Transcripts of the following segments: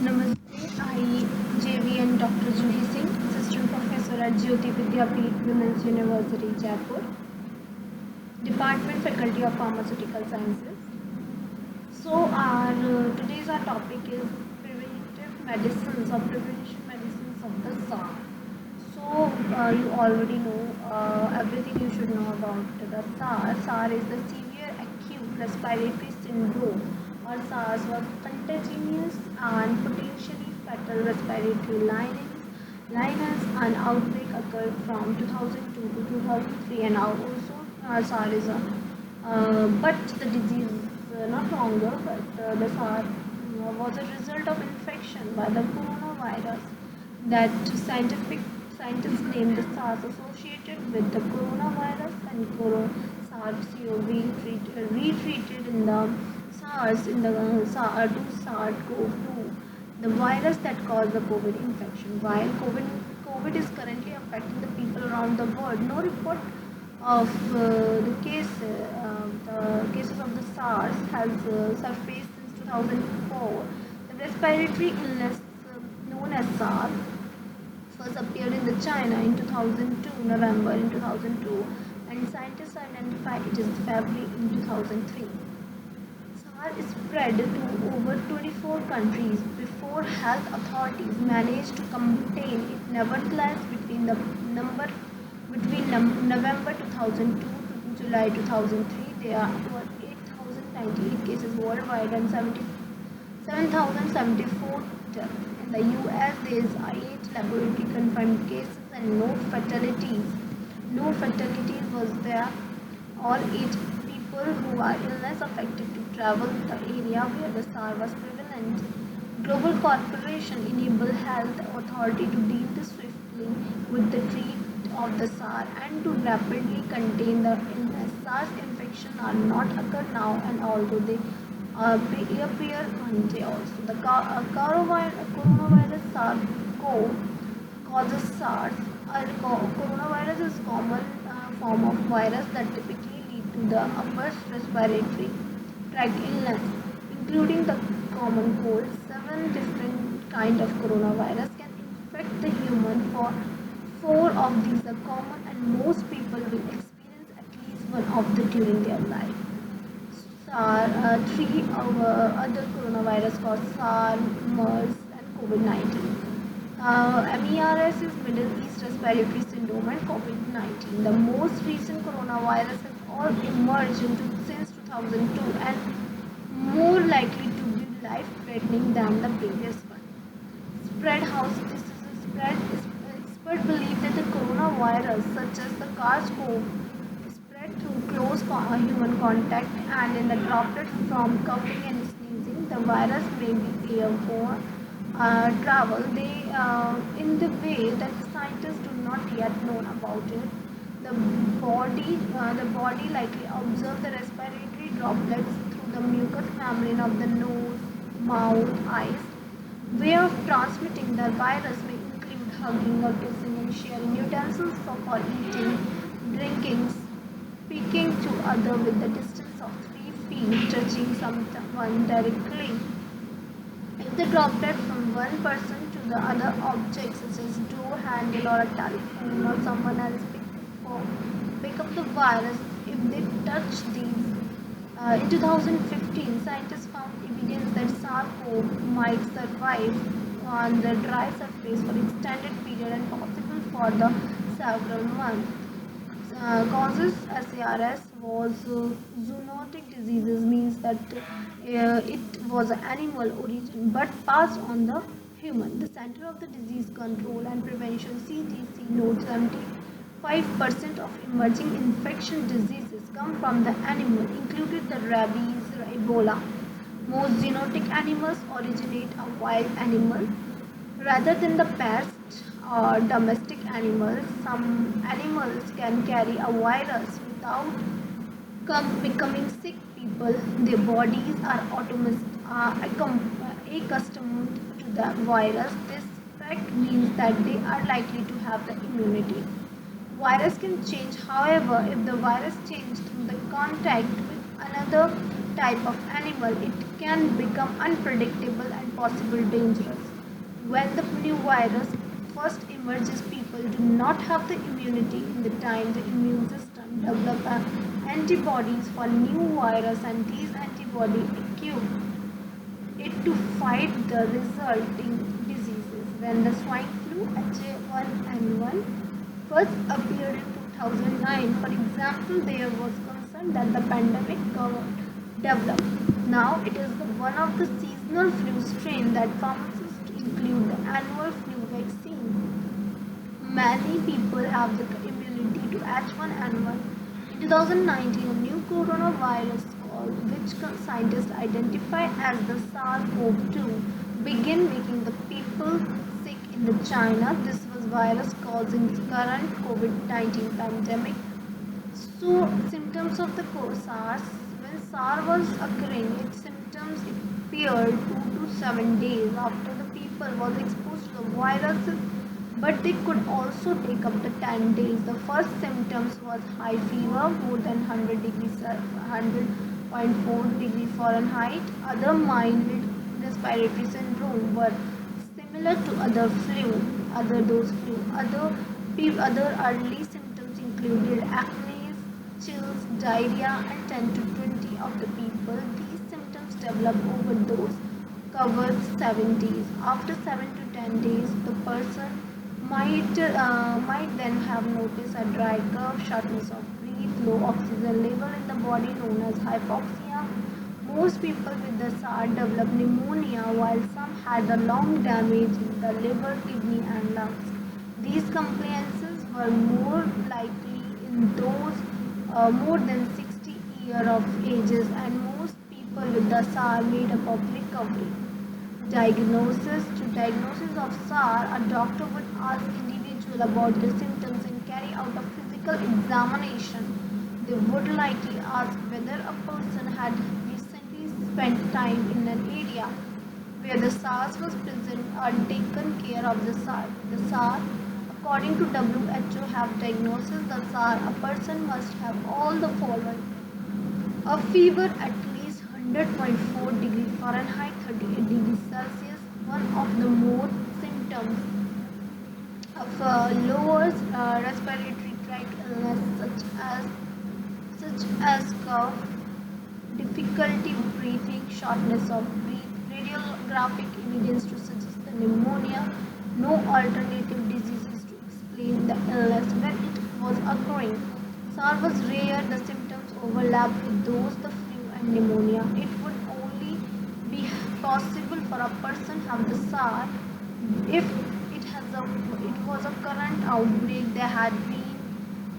Namaste, I JV and Dr. Juhi Singh, Assistant Professor at Jyoti Vidyapeeth Women's University, Jaipur, Department Faculty of Pharmaceutical Sciences. So today's our topic is preventive medicines or prevention medicines of the SARS. So you already know everything you should know about the SARS. SARS is the severe acute respiratory syndrome, or SARS was contagious and potentially fatal respiratory liners. An outbreak occurred from 2002 to 2003, and now also SARS is a but the disease not longer, but the SARS was a result of infection by the coronavirus that scientists named the SARS associated with the coronavirus, and SARS-CoV retreated in the SARS in the to SARS-CoV-2, the virus that caused the COVID infection. While COVID is currently affecting the people around the world, no report of the cases of the SARS has surfaced since 2004. The respiratory illness known as SARS first appeared in the China in 2002, November in 2002, and scientists identified it as February in 2003. SARS spread to over 24 countries before health authorities managed to contain it. Nevertheless, between November 2002 to July 2003, there were 8,098 cases worldwide and 7,074 deaths. In the US, there is 8 laboratory confirmed cases and no fatalities. No fatalities was there. All 8 people who are illness affected to travel the area where the SARS was prevalent. Global cooperation enabled health authority to deal swiftly with the treat of the SARS and to rapidly contain the illness. SARS infection are not occur now, and although they appear one day also. The coronavirus SARS-CoV causes SARS. Coronavirus is common form of virus that typically lead to the upper respiratory tract illness, including the common cold. 7 different kind of coronavirus can infect the human. For 4 of these are common, and most people will experience at least one of them during their life. 3 other coronavirus called SARS, MERS, and COVID-19. MERS is Middle East Respiratory Syndrome and COVID-19. The most recent coronavirus has all emerged since 2002 and more likely to be life-threatening than the previous one. How this is spread? Experts believe that the coronavirus, such as the SARS-CoV, spread through close human contact and in the droplets from coughing and sneezing. The virus may be airborne travel in the way that scientists do not yet know about it. The body likely observes the respiratory droplets through the mucous membrane of the nose, mouth, eyes. Way of transmitting the virus may include hugging or kissing and sharing utensils for eating, drinking, speaking to other with the distance of 3 feet, touching someone directly. If the droplet from one person to the other object, such as door handle or a telephone, or someone else pick up the virus, if they touch these. In 2015, scientists found evidence that SARS-CoV might survive on the dry surface for extended period and possible for the several months. Causes SARS was zoonotic diseases, means that it was an animal origin but passed on the human. The Center of the Disease Control and Prevention (CDC) notes 75% of emerging infection diseases come from the animal, including the rabies, Ebola. Most zoonotic animals originate a wild animal rather than the pest or domestic animals. Some animals can carry a virus without becoming sick. People, their bodies are accustomed to the virus. This fact means that they are likely to have the immunity. Virus can change, however, if the virus changes through the contact with another type of animal, it can become unpredictable and possibly dangerous. When the new virus first emerges, people do not have the immunity in the time the immune system develop antibodies for new virus, and these antibodies equip it to fight the resulting diseases. When the swine flu H1N1 first appeared in 2009, for example, there was concern that the pandemic developed. Now it is one of the seasonal flu strain that pharmacists include the annual flu vaccine. Many people have the immunity to H1N1. In 2019, a new coronavirus which scientists identify as the SARS-CoV-2 began making the people sick in the China. This was virus causing the current COVID-19 pandemic. So symptoms of the SARS, when SARS was occurring, its symptoms appeared 2 to 7 days after the people was exposed to the viruses, but they could also take up to 10 days. The first symptoms was high fever, more than 100 degrees, 100.4 degrees Fahrenheit. Other mild respiratory syndrome were similar to other flu. Other early symptoms included acne, chills, diarrhea, and 10 to 20 of the people. These symptoms develop overdose covered 7 days. After 7 to 10 days, the person might then have noticed a dry cough, shortness of breath, low oxygen level in the body known as hypoxia. Most people with the SARS developed pneumonia, while some had a long damage in the liver, kidney, and lungs. These complications were more likely in those more than 60 years of ages, and most people with the SARS made up of recovery. Diagnosis of SARS, a doctor would ask individual about their symptoms and carry out a physical examination. They would likely ask whether a person had recently spent time in an area where the SARS was present or taken care of the SARS. The SARS, according to WHO, have diagnosis the SARS. A person must have all the following: a fever at least 100.4 degrees Fahrenheit, 38 degrees Celsius. One of the more symptoms of lower respiratory tract illness such as cough, difficulty breathing, shortness of breath, radiographic evidence to suggest the pneumonia, no alternative diseases to explain the illness when it was occurring. SARS was rare, the symptoms overlapped with those the flu and pneumonia. It would only be possible for a person to have the SARS if it was a current outbreak. They had been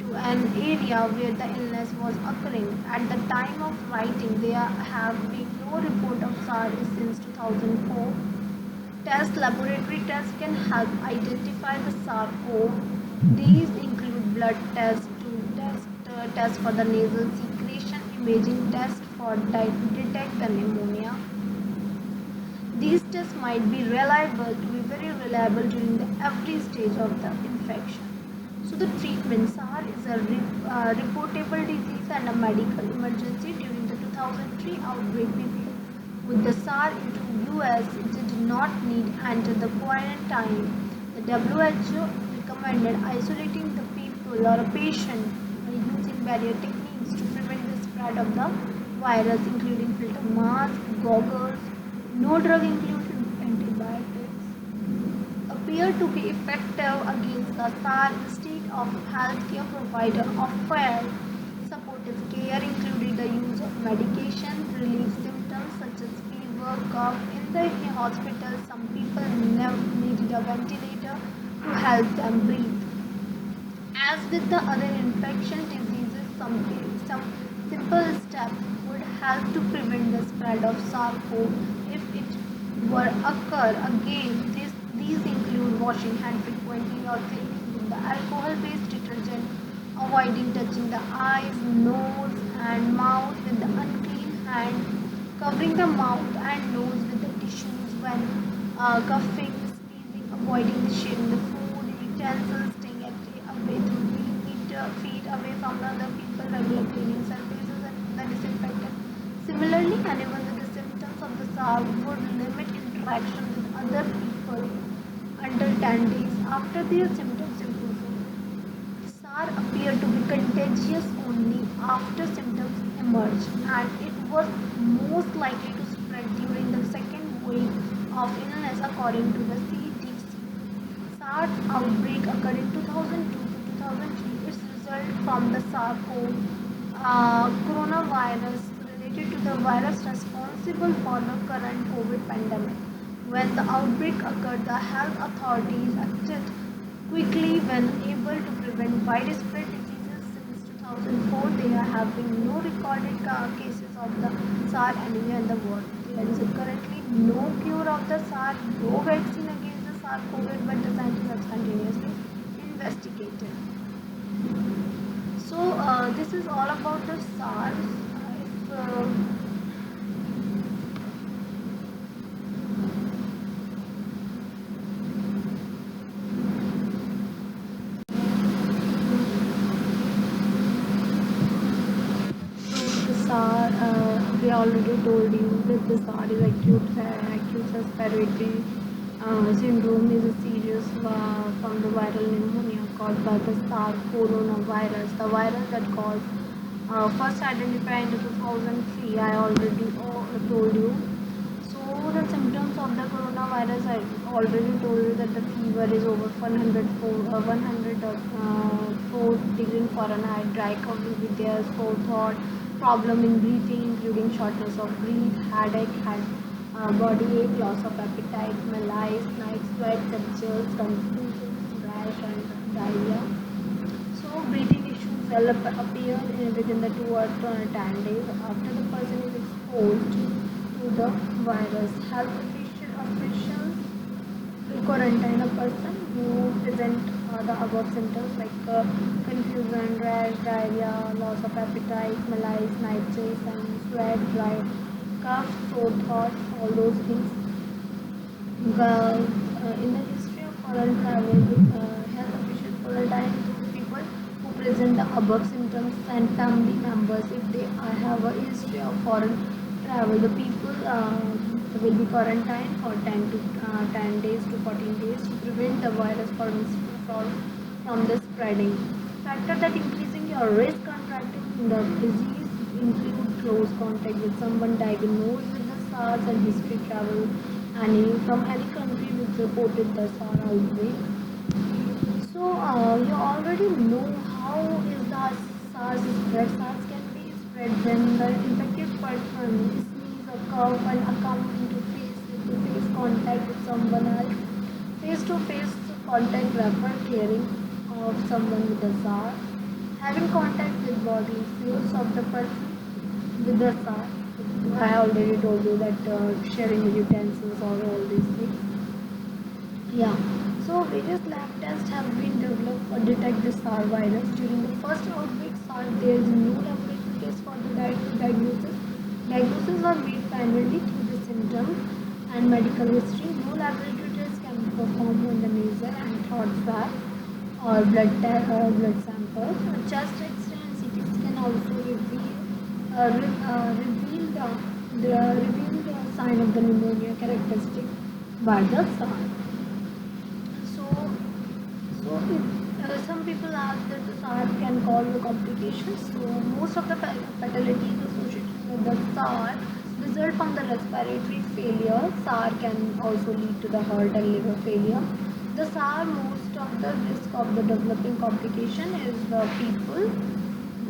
to an area where the illness was occurring. At the time of writing, there have been no report of SARS since 2004. Laboratory tests can help identify the SARS-CoV. These include blood tests, tests for the nasal secretion, imaging tests for detect the pneumonia. These tests might be very reliable during every stage of the infection. So the treatment: SARS is a reportable disease and a medical emergency. During the 2003 outbreak, people with the SARS into US did not need to enter the quarantine. The WHO recommended isolating the people or a patient using barrier techniques to prevent the spread of the virus, including filter masks, goggles. No drug, including antibiotics, appear to be effective against the SARS. Instead of healthcare provider offered supportive care, including the use of medication, relief symptoms such as fever, cough. In the hospital, some people needed a ventilator to help them breathe. As with the other infection diseases, some simple steps would help to prevent the spread of SARS-CoV if it were occur again. These include washing hands frequently or cleaning with the alcohol-based detergent, avoiding touching the eyes, nose, and mouth with the unclean hand, covering the mouth and nose with the tissues when coughing, sneezing, avoiding sharing the food, utensils, staying away to feet away from the other people, regular cleaning surfaces and the disinfectant. Similarly, anyone with the symptoms symptoms of the SARS would limit interaction with other people until 10 days after their symptoms improved. SARS appeared to be contagious only after symptoms emerged, and it was most likely to spread during the second wave of illness according to the CDC. SARS outbreak occurred in 2002 to 2003. Its result from the SARS-CoV coronavirus related to the virus responsible for the current COVID pandemic. When the outbreak occurred, the health authorities acted quickly when able to prevent widespread diseases. Since 2004, there have been no recorded cases of the SARS anywhere in the world. There is currently no cure of the SARS, no vaccine against the SARS-CoV, but the scientists have continuously investigated. So this is all about the SARS. We already told you that the SARS is acute respiratory syndrome is a serious from the viral pneumonia caused by the SARS coronavirus. The virus that caused first identified in 2003. I already told you. So the symptoms of the coronavirus, I already told you that the fever is over 104 degrees Fahrenheit, dry cough with their sore throat, problem in breathing including shortness of breath, headache, body ache, loss of appetite, malaise, night sweat, temperature, confusion, rash and diarrhea. So breathing issues will appear within the 2 or 10 days after the person is exposed to the virus. Health officials will quarantine a person who present the above symptoms like confusion, rash, diarrhea, loss of appetite, malaise, night chase and sweat, dry cough, sore throat, all those things. In the history of foreign travel, health officials quarantine those people who present the above symptoms and family members. If they have a history of foreign travel, the people will be quarantined for 10 days to 14 days to prevent the virus from the spreading. Factors that increasing your risk contracting the disease include close contact with someone diagnosed with the SARS and history travel from any country which reported the SARS outbreak. So you already know how is the SARS spread. SARS can be spread when the infected person sneeze or cough and come into face-to-face contact with someone else. Face-to-face contact refer clearing of someone with the SARS. Having contact with body fluids of the person with the SARS. I already told you that sharing utensils or all these things. Yeah. So various lab tests have been developed for detect the SARS virus. During the first outbreak SARS, there is no laboratory test for the diagnosis. Diagnosis are made primarily through the symptoms and medical history. No laboratory tests can be performed on the nasal and throat swab or blood samples. Chest X-ray and CT scan also reveal the sign of the pneumonia characteristic by the SARS. So if, some people ask that the SARS can cause the complications. So most of the fatalities associated with the SARS result from the respiratory failure. SARS can also lead to the heart and liver failure. The SARS, most of the risk of the developing complication is the people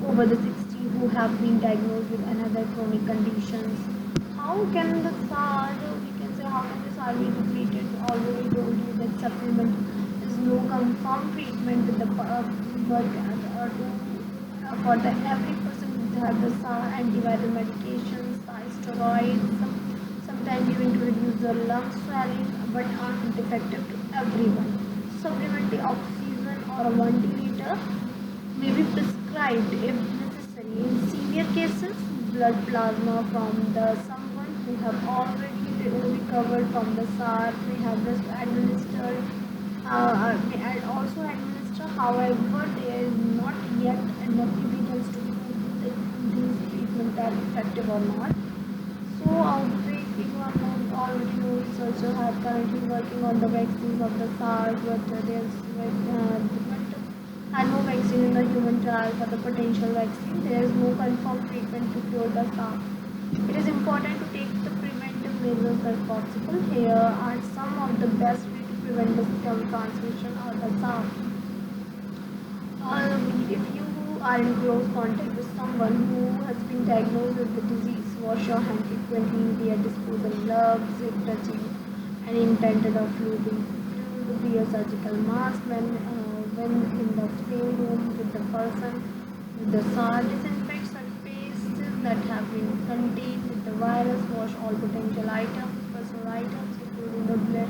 over the 60 who have been diagnosed with another chronic conditions. How can the SARS, we can say, how can the SARS be treated? Already told you that supplement is no confirmed treatment with the but for the every person who have the SARS, antiviral medications, steroids, sometimes given to reduce the lung swelling, but aren't effective to everyone. Supplementary oxygen or a ventilator may be prescribed if necessary. In severe cases, blood plasma from someone who have already recovered from the SARS may have this administered and also administer. However, there is not yet enough evidence to prove that these treatments are effective or not. So outbreak People already know researchers are currently working on the vaccines of the SARS, but and no vaccine in the human trial for the potential vaccine. There is no confirmed treatment to cure the SARS. It is important to take the preventive measures as possible. Here are some of the best ways to prevent the germ transmission of the SARS. If you are in close contact with someone who has been diagnosed with the disease, wash your hands frequently, wear disposable gloves if touching any intended or fluid. Wear surgical mask when in the same room with the person with the SARS. Disinfect surfaces that have been contained with the virus. Wash all potential items, personal items, including the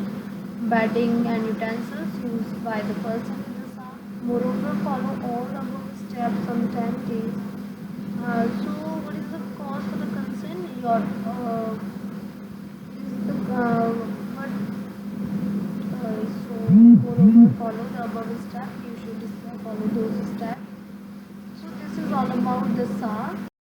bedding and utensils used by the person with the SARS. Moreover, follow all above steps on 10 days. So, what is the cause for the concern? Your is the what so moreover follow the above step. You should follow those steps. So this is all about the SARS.